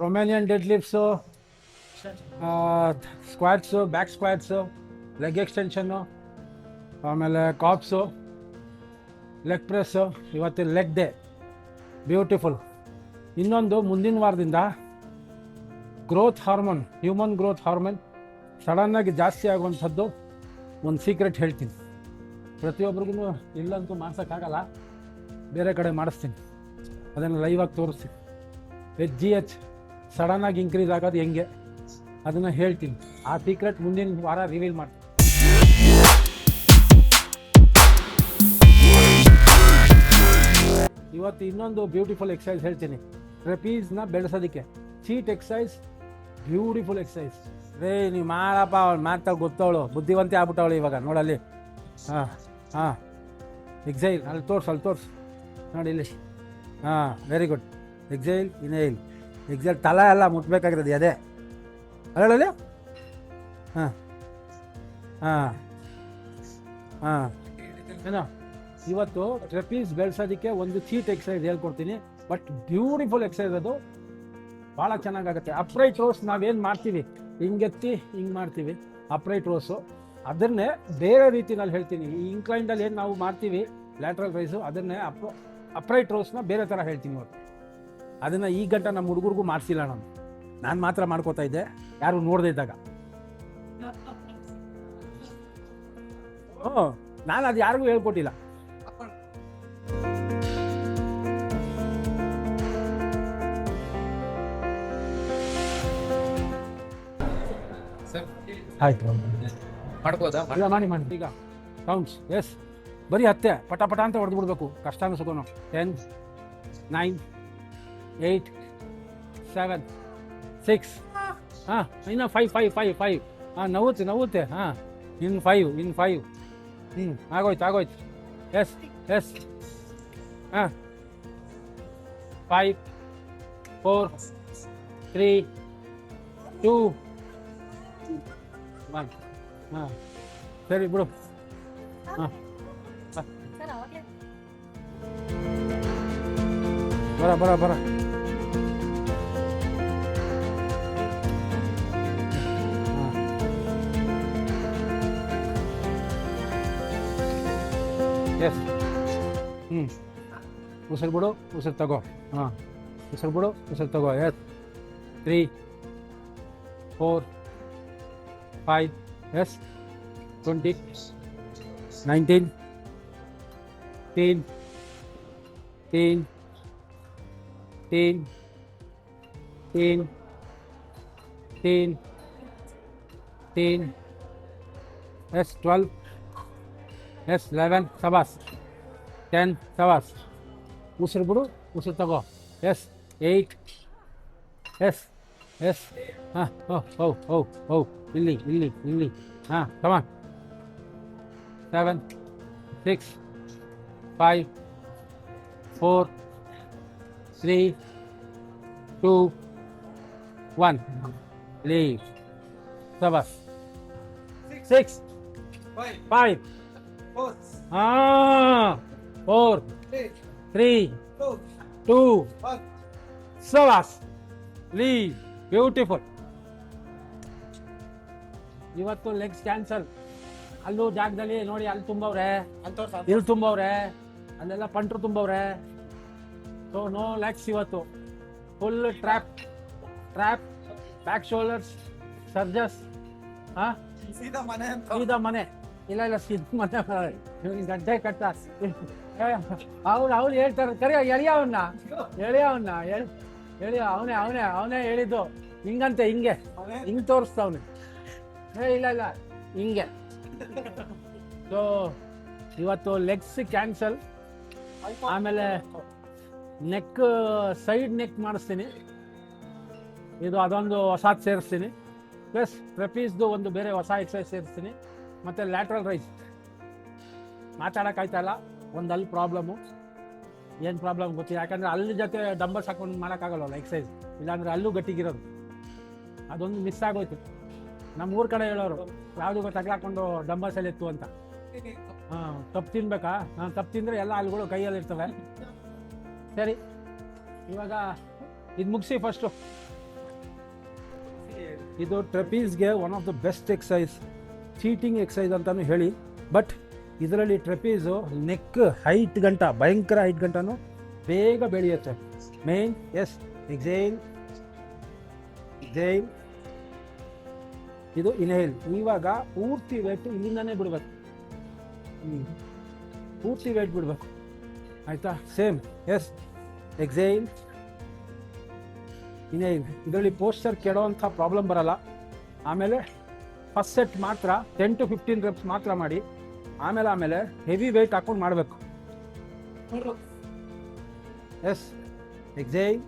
Romanian dead ಲಿಫ್ಟ್ಸು, squats, back squats, leg ಎಕ್ಸ್ಟೆನ್ಷನ್ನು, ಆಮೇಲೆ ಕಾಪ್ಸು, leg press. ಇವತ್ತು leg day, beautiful. ಇನ್ನೊಂದು ಮುಂದಿನ ವಾರದಿಂದ growth hormone, human growth hormone ಸಡನ್ನಾಗಿ ಜಾಸ್ತಿ ಆಗುವಂಥದ್ದು ಒಂದು ಸೀಕ್ರೆಟ್ ಹೇಳ್ತೀನಿ. ಪ್ರತಿಯೊಬ್ಬರಿಗೂ ಇಲ್ಲಂತೂ ಮಾಡ್ಸೋಕ್ಕಾಗಲ್ಲ, ಬೇರೆ ಕಡೆ ಮಾಡಿಸ್ತೀನಿ, ಅದನ್ನು ಲೈವಾಗಿ ತೋರಿಸ್ತೀನಿ. HGH ಸಡನ್ನಾಗಿ ಇನ್ಕ್ರೀಸ್ ಆಗೋದು ಹೆಂಗೆ ಅದನ್ನು ಹೇಳ್ತೀನಿ. ಆ ಸೀಕ್ರೆಟ್ ಮುಂದಿನ ವಾರ ರಿವೀಲ್ ಮಾಡ್ತೀನಿ. ಇವತ್ತು ಇನ್ನೊಂದು ಬ್ಯೂಟಿಫುಲ್ ಎಕ್ಸಸೈಸ್ ಹೇಳ್ತೀನಿ, ಟ್ರೆಪೀಸ್ನ ಬೆಳೆಸೋದಕ್ಕೆ. Cheat exercise, beautiful exercise. ನೀವು ಮಾಡಪ್ಪ, ಅವಳು ಮಾಡ್ತಾಳೆ, ಗೊತ್ತವಳು, ಬುದ್ಧಿವಂತೆ ಆಗ್ಬಿಟ್ಟವಳು ಇವಾಗ. ನೋಡಲ್ಲಿ, ಹಾಂ ಹಾಂ, ಎಕ್ಸೈಲ್, ಅಲ್ಲಿ ತೋರ್ಸು ನೋಡಿ ಇಲ್ಲಿ. ಹಾಂ, very good. Exile, inhale, exile. ತಲೆ ಎಲ್ಲ ಮುಟ್ಬೇಕಾಗಿರೋದು ಅದೇ ಅಲ್ಲಲ್ಲಿ. ಹಾಂ ಹಾಂ ಹಾಂ. ಏನೋ ಇವತ್ತು ಟ್ರೆಪೀಸ್ ಬೆಳೆಸೋದಕ್ಕೆ ಒಂದು ಚೀಟ್ ಎಕ್ಸಸೈಸ್ ಹೇಳ್ಕೊಡ್ತೀನಿ, ಬಟ್ ಬ್ಯೂಟಿಫುಲ್ ಎಕ್ಸಸೈಸ್ ಅದು, ಭಾಳ ಚೆನ್ನಾಗಾಗುತ್ತೆ. ಅಪ್ರೈಟ್ ರೋಸ್ ನಾವೇನು ಮಾಡ್ತೀವಿ, ಹಿಂಗೆತ್ತಿ ಹಿಂಗೆ ಮಾಡ್ತೀವಿ ಅಪ್ರೈಟ್ ರೋಸು, ಅದನ್ನೇ ಬೇರೆ ರೀತಿನಲ್ಲಿ ಹೇಳ್ತೀನಿ. ಈ ಇನ್ಕ್ಲೈಂಡಲ್ಲಿ ಏನು ನಾವು ಮಾಡ್ತೀವಿ ಲ್ಯಾಟ್ರಲ್ ರೈಸು, ಅದನ್ನೇ ಅಪ್ರೈಟ್ ರೋಸ್ನ ಬೇರೆ ಥರ ಹೇಳ್ತೀನಿ ಇವತ್ತು. ಅದನ್ನು ಈ ಗಂಟೆ ನಮ್ಮ ಹುಡುಗರಿಗೂ ಮಾಡಿಸಿಲ್ಲ, ನಾನು ಮಾತ್ರ ಮಾಡ್ಕೋತಾ ಇದ್ದೆ, ಯಾರು ನೋಡದೇ ಇದ್ದಾಗ. ನಾನು ಅದು ಯಾರಿಗೂ ಹೇಳ್ಕೊಟ್ಟಿಲ್ಲ. ಆಯ್ತು, ಮಾಡ್ಬೋದಾ? ಇಲ್ಲ ಮಾಡಿ. ಈಗ ಕೌಂಟ್ಸ್, ಎಸ್, ಬರೀ 10 ಪಟ ಪಟ ಅಂತ ಹೊಡೆದು ಬಿಡ್ಬೇಕು, ಕಷ್ಟ ಅನಿಸ್ಕೋನು. 10, 9, 8, 7, 6. ಹಾಂ, ಇನ್ನು 5. ಹಾಂ, ನವ್ವುತ್ತೆ. ಹಾಂ, ಇನ್ನು 5. ಆಗೋಯ್ತು. ಎಸ್. ಹಾಂ, 5, 4, 3, 2, 1. ಹಾಂ, ಸರಿ ಬಿಡು. ಹಾಂ, ಬರ. ಎಸ್. ಉಸಿರು ಬಿಡು, ಉಸಿರು ತಗೋ. ಹಾಂ, ಉಸಿರು ಬಿಡು, ಉಸಿರು ತಗೋ. ಎಸ್. 3, 4, 5. ಎಸ್. 20, 19, 10. ಎಸ್. 12. ಎಸ್. 11. ಸಬಾಸ್. 10. ಸಬಾಸ್. ಉಸಿರು ಬಿಡು, ಉಸಿರು ತಗೋ. ಎಸ್. 8. ಎಸ್. ಹಾಂ, ಹೋ, ಇಲ್ಲಿ. ಹಾಂ, ಕಮಾನ್. 7, 6, 5, 4, 3, 2, 1. Leave. Sabas. 6, 5. 4, 3, 2, Sabas. Leave. Beautiful. ಇವತ್ತು ಲೆಗ್ಸ್ ಕ್ಯಾನ್ಸಲ್. ಅಲ್ಲೂ ಜಾಗದಲ್ಲಿ ನೋಡಿ, ಅಲ್ಲಿ ತುಂಬವ್ರೆ, ಇಲ್ಲಿ ತುಂಬವ್ರೆ, ಅಲ್ಲೆಲ್ಲ ಪಂಟ್ರು ತುಂಬವ್ರೆ. ಸೊ ನೋ ಲೆಗ್ಸ್ ಇವತ್ತು. Full trap, back shoulders, surges. ಹಾಂ, ಸೀದಾ ಮನೆ. ಇಲ್ಲ ಸೀದಾ ಮನೆ. ಗಡ್ಡೆ ಕಟ್ಟ. ಅವ್ರು ಹೇಳ್ತಾರೆ, ಕರಿ ಎಳಿಯ ಅವನ್ನ ಅವನೇ ಹೇಳಿದ್ದು. ಹಿಂಗಂತೆ, ಹಿಂಗೆ ತೋರಿಸ್ತಾವನೆ. ಇಲ್ಲ ಹಿಂಗೆ. ಸೊ ಇವತ್ತು ಲೆಗ್ಸ್ ಕ್ಯಾನ್ಸಲ್. ಆಮೇಲೆ ನೆಕ್, ಸೈಡ್ ನೆಕ್ ಮಾಡಿಸ್ತೀನಿ. ಅದೊಂದು ಹೊಸ ಸೇರಿಸ್ತೀನಿ. ಪ್ಲಸ್ ಟ್ರೆಪೀಸ್ದು ಒಂದು ಬೇರೆ ಹೊಸ ಎಕ್ಸಸೈಸ್ ಸೇರಿಸ್ತೀನಿ. ಮತ್ತು ಲ್ಯಾಟ್ರಲ್ ರೈಸ್ ಮಾತಾಡೋಕ್ಕಾಯ್ತಲ್ಲ, ಅಲ್ಲಿ ಪ್ರಾಬ್ಲಮ್ಮು. ಏನು ಪ್ರಾಬ್ಲಮ್ ಗೊತ್ತಿಲ್ಲ, ಯಾಕಂದರೆ ಅಲ್ಲಿ ಜೊತೆ ಡಂಬಲ್ಸ್ ಹಾಕೊಂಡು ಮಾಡೋಕ್ಕಾಗಲ್ಲ ಎಕ್ಸಸೈಸ್, ಇಲ್ಲಾಂದರೆ ಅಲ್ಲೂ ಗಟ್ಟಿಗಿರೋದು. ಅದೊಂದು ಮಿಸ್ ಆಗೋಯ್ತು. ನಮ್ಮ ಊರ ಕಡೆ ಹೇಳೋರು, ಯಾವುದು ತಗ್ಲಾಕೊಂಡು ಡಂಬಲ್ಸಲ್ಲಿ ಎತ್ತು ಅಂತ. ಹಾಂ, ತಪ್ಪು ತಿನ್ಬೇಕಾ? ತಪ್ಪು ತಿಂದರೆ ಎಲ್ಲ ಅಲ್ಲಿಗಳು ಕೈಯಲ್ಲಿ ಇರ್ತವೆ. ಸರಿ, ಇವಾಗ ಇದು ಮುಗಿಸಿ ಫಸ್ಟು. ಇದು ಟ್ರೆಪೀಸ್ಗೆ one of the best exercise, cheating exercise ಅಂತಲೂ ಹೇಳಿ. ಬಟ್ ಇದರಲ್ಲಿ ಟ್ರೆಪೀಸು ನೆಕ್ ಹೈಟ್ ಗಂಟ, ಭಯಂಕರ ಹೈಟ್ ಗಂಟನೂ ಬೇಗ ಬೆಳೆಯುತ್ತೆ. ಮೇನ್ ಎಸ್ ಎಕ್ಸೇಲ್, ಎಕ್ಸೇಲ್, ಇದು ಇನ್ಹೇಲ್. ಇವಾಗ ಪೂರ್ತಿ ವೇಟ್ ಇಲ್ಲಿಂದಾನೇ ಬಿಡ್ಬೇಕು, ಪೂರ್ತಿ ವೇಟ್ ಬಿಡ್ಬೇಕು, ಆಯಿತಾ? Same yes exhale, inhale. ಇದರಲ್ಲಿ ಪೋಸ್ಚರ್ ಕೆಡೋವಂಥ ಪ್ರಾಬ್ಲಮ್ ಬರಲ್ಲ. ಆಮೇಲೆ ಫಸ್ಟ್ ಸೆಟ್ ಮಾತ್ರ 10 to 15 reps ಮಾತ್ರ ಮಾಡಿ, ಆಮೇಲೆ ಹೆವಿ ವೆಯ್ಟ್ ಹಾಕೊಂಡು ಮಾಡಬೇಕು. Yes exhale,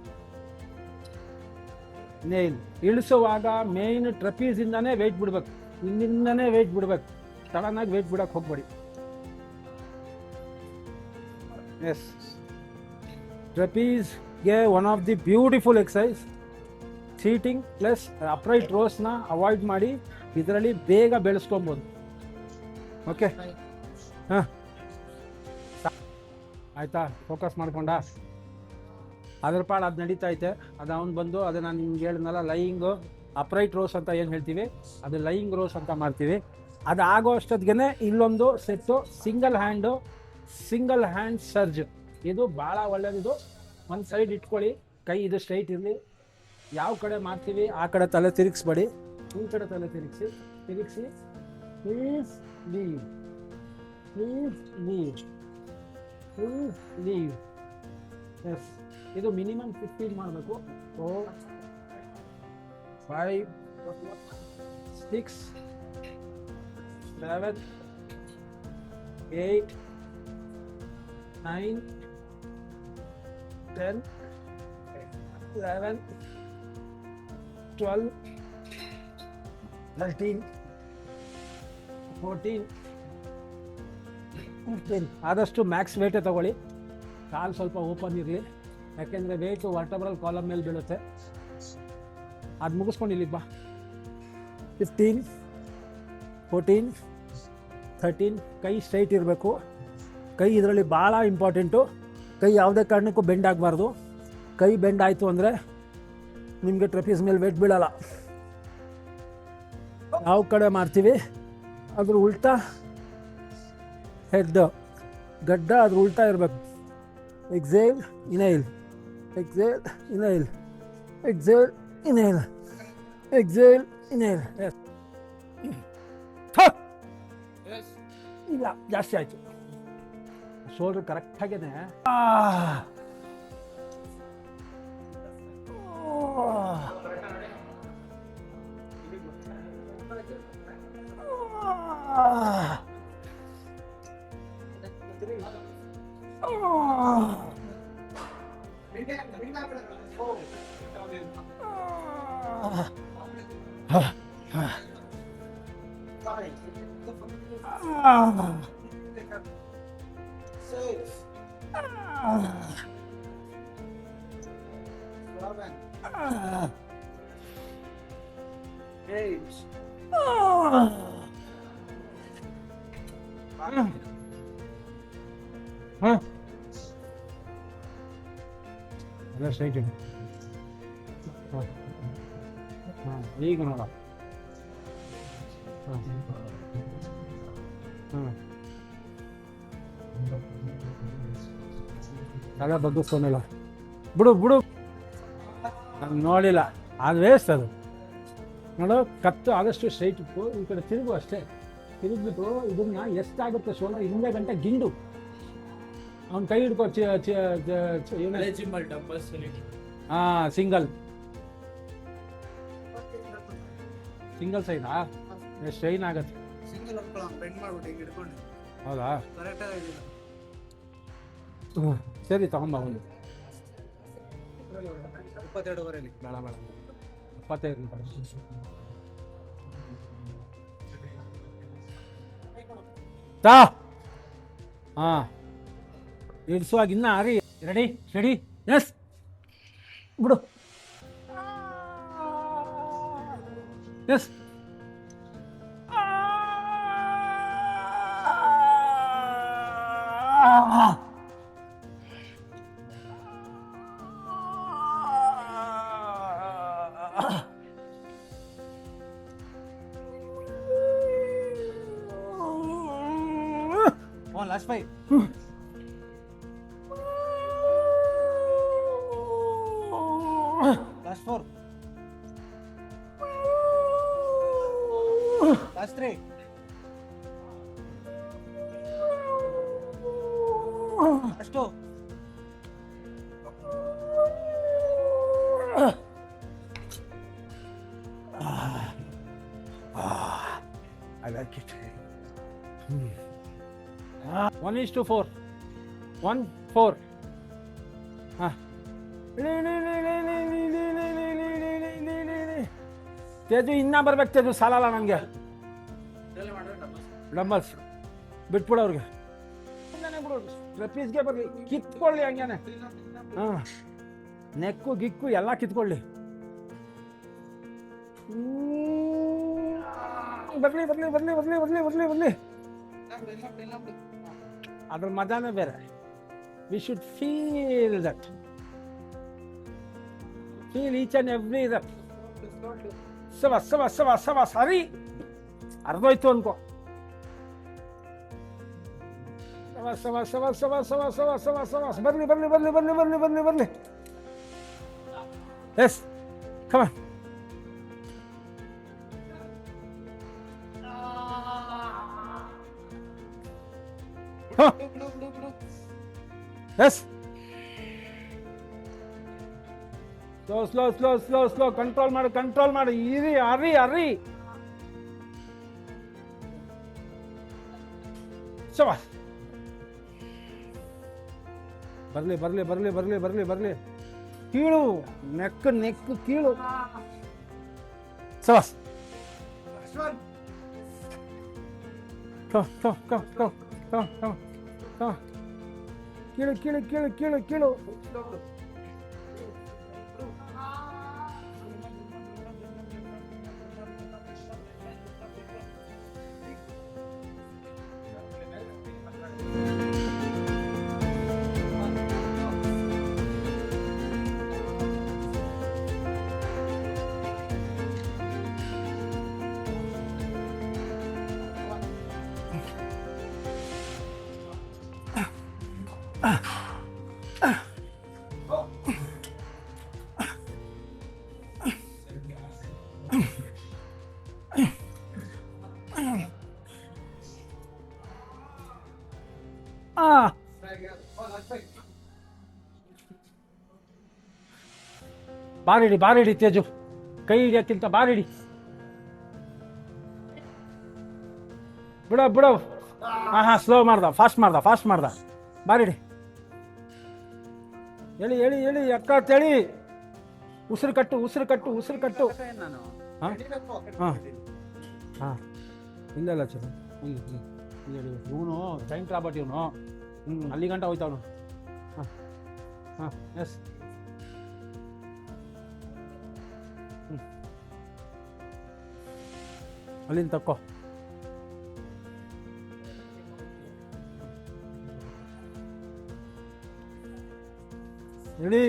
inhale. ಇಳಿಸುವಾಗ ಮೇನ್ ಟ್ರೆಪೀಸಿಂದಾನೇ ವೆಯ್ಟ್ ಬಿಡ್ಬೇಕು, ಇಲ್ಲಿಂದನೇ ವೆಯ್ಟ್ ಬಿಡ್ಬೇಕು, ಸಡನ್ನಾಗಿ ವೆಯ್ಟ್ ಬಿಡಕ್ಕೆ ಹೋಗ್ಬೇಡಿ. ಎಸ್, ಟ್ರೆಪೀಸ್ಗೆ one of the beautiful exercise. Cheating plus upright ರೋಸ್ನ ಅವಾಯ್ಡ್ ಮಾಡಿ, ಇದರಲ್ಲಿ ಬೇಗ ಬೆಳೆಸ್ಕೊಬೋದು. ಓಕೆ, ಹಾಂ ಆಯಿತಾ? ಫೋಕಸ್ ಮಾಡ್ಕೊಂಡ ಅದ್ರ ಪಾಡು ಅದು ನಡೀತಾ ಐತೆ. ಅದು ಅವ್ನು ಬಂದು ಅದು ನಾನು ನಿಮ್ಗೆ ಹೇಳಿದ್ನಲ್ಲ, ಲೈಯಿಂಗು ಅಪ್ರೈಟ್ ರೋಸ್ ಅಂತ ಏನು ಹೇಳ್ತೀವಿ, ಅದು ಲೈಯಿಂಗ್ ರೋಸ್ ಅಂತ ಮಾಡ್ತೀವಿ. ಅದು ಆಗೋ ಅಷ್ಟೊತ್ತಿಗೆ ಇಲ್ಲೊಂದು ಸೆಟ್ಟು ಸಿಂಗಲ್ ಹ್ಯಾಂಡ್ ಸರ್ಜ್. ಇದು ಭಾಳ ಒಳ್ಳೆಯದು. ಒಂದು ಸೈಡ್ ಇಟ್ಕೊಳ್ಳಿ, ಕೈ ಇದು ಸ್ಟ್ರೈಟ್ ಇರಲಿ. ಯಾವ ಕಡೆ ಮಾಡ್ತೀವಿ ಆ ಕಡೆ ತಲೆ ತಿರುಗಿಸ್ಬೇಡಿ, ಈ ಕಡೆ ತಲೆ ತಿರುಗಿಸಿ ಪ್ಲೀಸ್ ಲೀವ್, ಎಸ್. ಇದು ಮಿನಿಮಮ್ 15 ಮಾಡಬೇಕು. 4 5 6 7 8 9 10 11 12 13 14 15. ಆದಷ್ಟು ಮ್ಯಾಕ್ಸ್ ವೇಟೇ ತಗೊಳ್ಳಿ. ಕಾಲು ಸ್ವಲ್ಪ ಓಪನ್ ಇರಲಿ, ಯಾಕೆಂದರೆ ವೇಟು ವರ್ಟಬ್ರಲ್ ಕಾಲಮ್ ಮೇಲೆ ಬೀಳುತ್ತೆ. ಅದು ಮುಗಿಸ್ಕೊಂಡು ಇಲ್ಲಿಗೆ ಬಾ. 15 14 13. ಕೈ ಸ್ಟ್ರೈಟ್ ಇರಬೇಕು. ಕೈ ಇದರಲ್ಲಿ ಭಾಳ ಇಂಪಾರ್ಟೆಂಟು. ಕೈ ಯಾವುದೇ ಕಾರಣಕ್ಕೂ ಬೆಂಡ್ ಆಗಬಾರ್ದು. ಕೈ ಬೆಂಡ್ ಆಯಿತು ಅಂದರೆ ನಿಮಗೆ ಟ್ರೆಪೀಸ್ ಮೇಲೆ ವೇಟ್ ಬೀಳಲ್ಲ. ಯಾವ ಕಡೆ ಮಾಡ್ತೀವಿ ಅದ್ರ ಉಲ್ಟಾ ಹೆಡ್ ಗಡ್ಡ ಅದ್ರ ಉಲ್ಟಾ ಇರಬೇಕು. Exhale inhale, exhale inhale, exhale inhale, exhale inhale. ಇಲ್ಲ ಜಾಸ್ತಿ ಆಯಿತು. ಶೋಲ್ಡರ್ ಕರೆಕ್ಟಾಗೇನೆ. ಸ್ಟ್ರೈಟ್ ಈಗ ನೋಡ. ತಲೆ ಬಗ್ಗಿಸ್ಕೊಂಡಿಲ್ಲ, ಬಿಡು ನಾನು ನೋಡಿಲ್ಲ, ಅದು ವೇಸ್ಟ್. ಅದು ನೋಡು, ಕತ್ತು ಆದಷ್ಟು ಸ್ಟ್ರೈಟ್ ಇತ್ತು. ಈ ಕಡೆ ತಿರುಗು ಅಷ್ಟೇ, ತಿರುಗ್ಬಿಟ್ಟು ಇದನ್ನ ಎಷ್ಟಾಗುತ್ತೆ ಶೋಲ್ಡರ್ ಹಿಂದೆ ಗಂಟೆ ಗಿಂಡು. ಅವ್ನ ಕೈ ಹಿಡ್ಕೊ. ಹಾಂ, ಸಿಂಗಲ್ ಸೈಡಾ ಸ್ಟ್ರೈನ್ ಆಗತ್ತೆ. ಹೌದಾ? ಸರಿ, ತಗೊಂಬ ಒಂದು 22 25. ಹಾಂ, ಇಡ್ಸುವಾಗ ಇನ್ನ ಆಗಿ ರೆಡಿ ಎಸ್ ಬಿಡು. Yes, last 5. Last 4. Last 3. Last 2. I like it. 1:4. 1:4. Teju ಇನ್ನ ಬರ್ಬೇಕು ತೇಜು, ಸಾಲಲ್ಲ ನನಗೆ. ಡಂಬಲ್ಸ್ ಬಿಟ್ಬಿಡು ಅವ್ರಿಗೆ, ಟ್ರೆಪೀಸ್ಗೆ ಬರಲಿ, ಕಿತ್ಕೊಳ್ಳಿ ಹಂಗೇನೆ. ಹಾಂ, ನೆಕ್ಕು ಗಿಕ್ಕು ಎಲ್ಲ ಕಿತ್ಕೊಳ್ಳಿ. ಬರ್ಲಿ ಬರ್ಲಿ ಬರ್ಲಿ ಬರ್ಲಿ ಬರ್ಲಿ ಬರ್ಲಿ ಬರ್ಲಿ. ಅದ್ರ ಮಜಾನೇ ಬೇರೆ. We should feel that, feel each and every that. ಸರಿ ಅರ್ಧೋಯ್ತು ಅನ್ಕೋ. ಬರ್ಲಿ ಬರ್ಲಿ ಬರ್ಲಿ ಬರ್ಲಿ ಬರ್ಲಿ ಬರ್ಲಿ ಬರ್ಲಿ. Yes, come on. Yes, slow slow slow slow slow. Control ಮಾಡು, ಕಂಟ್ರೋಲ್ ಮಾಡು. ಇರಿ, ಅರಿ ಅರಿ. ಶಬಾಸ್. ಬರ್ಲಿ ಬರ್ಲಿ ಬರ್ಲಿ ಬರ್ಲಿ ಬರ್ಲಿ ಬರ್ಲಿ. ಕೀಳು, ನೆಕ್ ನೆಕ್ ಕೀಳು. ಶಬಾಸ್. ಕೀಳು ಕೀಳು ಕೀಳು ಕೀಳು ಕೀಳು. ಬಾರಿಡಿ ಬಾರಿಡಿ ತೇಜು, ಕೈ ಹಿಡಿಯೋಕ್ಕಿಂತ ಬಾರಿಡಿ. ಬಿಡೋ ಬಿಡೋ. ಹಾಂ, ಸ್ಲೋ ಮಾಡ್ದ, ಫಾಸ್ಟ್ ಮಾಡ್ದ, ಫಾಸ್ಟ್ ಮಾಡ್ದ. ಬಾರಿಡಿ. ಹೇಳಿ ಹೇಳಿ ಹೇಳಿ ಅಕ್ಕ ತೇಳಿ. ಉಸಿರು ಕಟ್ಟು, ಉಸಿರು ಕಟ್ಟು, ಉಸಿರು ಕಟ್ಟು. ಹಾಂ ಹಾಂ ಹಾಂ, ಇಲ್ಲ ಇಲ್ಲ ಚಲ. ಇವನು ಜೈಂಟ್ ರಾಬರ್ಟ್, ಇವನು ಅಲ್ಲಿ ಗಂಟ ಹೋಯ್ತವನು. ಹಾಂ ಹಾಂ, ಎಸ್. ಅಲ್ಲಿಂದ ತಕ್ಕೋ. ಹೇಳಿ,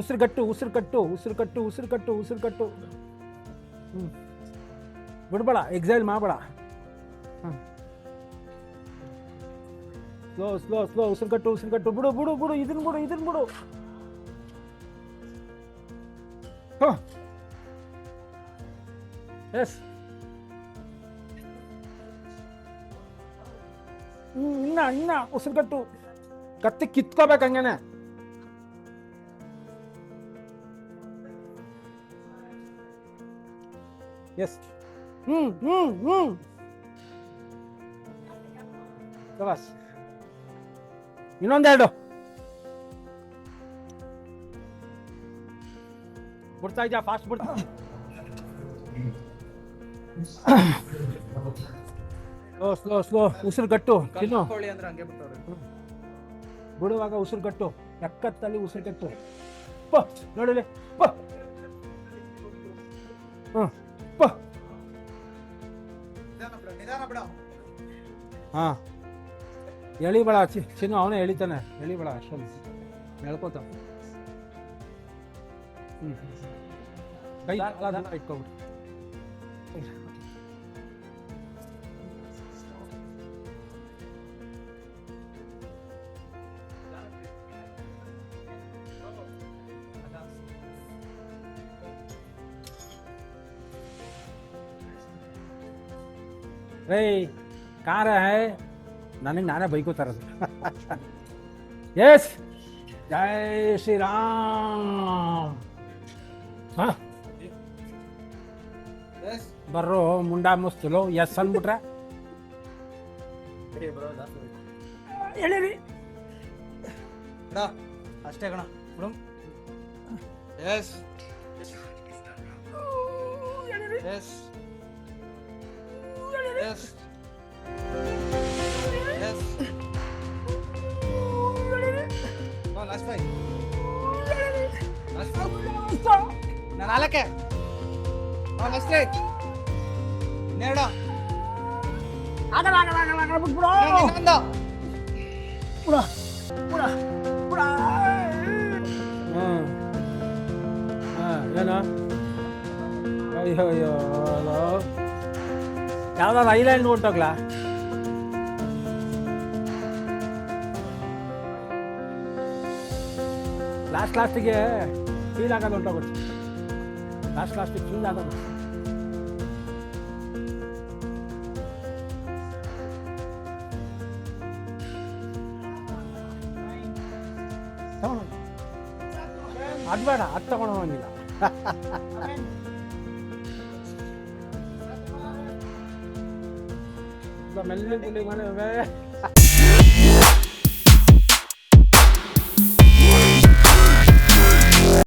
ಉಸಿರು ಕಟ್ಟು, ಉಸಿರು ಕಟ್ಟು, ಉಸಿರು ಕಟ್ಟು, ಉಸಿರು ಕಟ್ಟು, ಉಸಿರು ಕಟ್ಟು. ಬಿಡ್ಬೇಡ, ಎಕ್ಸೈಲ್ ಮಾಡಬೇಡ. ಹಾಂ, ಸ್ಲೋ ಸ್ಲೋ ಸ್ಲೋ. ಉಸಿರು ಕಟ್ಟು, ಉಸಿರು ಕಟ್ಟು. ಬಿಡು ಬಿಡು ಬಿಡು, ಇದನ್ನ ಬಿಡು, ಇದನ್ನ ಬಿಡು. ಹಾಂ, ಎಸ್. ಇನ್ನ ಉಸಿರು ಕಟ್ಟು. ಕತ್ತಿ ಕಿತ್ಕೋಬೇಕು ಹಂಗೇನೆ. ಎಸ್. ಶಬಾಸ್. ಇನ್ನೊಂದೆರಡು. ಬಿಡ್ತಾ ಇದ್ಯಾ? ಫಾಸ್ಟ್ ಬಿಡ್ತಾ. Slow slow slow. ಉಸಿರು ಕಟ್ಟು. ಚಿನ್ನು, ಬಿಡುವಾಗ ಉಸಿರು ಕಟ್ಟು. ಎಕ್ಕತ್ತಲ್ಲಿ ಉಸಿರು ಕಟ್ಟು. ನೋಡಲಿ. ಹಾಂ, ಎಳಿಬೇಡ ಚಿನ್ನು, ಅವನೇ ಎಳಿತಾನೆ. ಎಳಿಬೇಡ ಅಷ್ಟೊಂದು, ಹೇಳ್ಕೋತ. ಕೈ ಇಟ್ಕೊಬಿಟ್ಟು. ರೇ ಕಾರ ಹೇ ನನಗೆ ನಾನೇ ಬೈಕೋತಾರದು ಎಸ್ ಜೈ ಶ್ರೀರಾಮ್ ಹಾಂ ಎಸ್ ಬರ್ರೋ ಮುಂಡಾ ಮುಸ್ತಲು ಎಸ್ ಅಂದ್ಬಿಟ್ರೆ ಹೇಳಿರಿ ಕಣ ಅಷ್ಟೇ ಕಣ ಬಿಡು yes yes yes yes last five ನಾನು ನಾಲ್ಕೆ ಲಾಸ್ಟ್ ರೈಟ್ ಇನ್ನೆರಡು ಇನ್ನೊಂದು ಏನು ಅಯ್ಯೋ ಅಯ್ಯೋ ಯಾವ್ದಾದ್ರು ಐಲ್ಯಾಂಡ್ ಹೊಂಟೋಗ್ಲಾ ಲಾಸ್ಟಿಗೆ ಫೀಲ್ ಆಗೋದು ಹೊಂಟೋಗುತ್ತೆ ಲಾಸ್ಟಿಗೆ ಫೀಲ್ ಆಗೋದು ಅದು ಬೇಡ ಅದು ತಗೊಂಡು ಹೋಗಿಲ್ಲ ಮೆಲ್ಲಿಗೆ ಮನೆ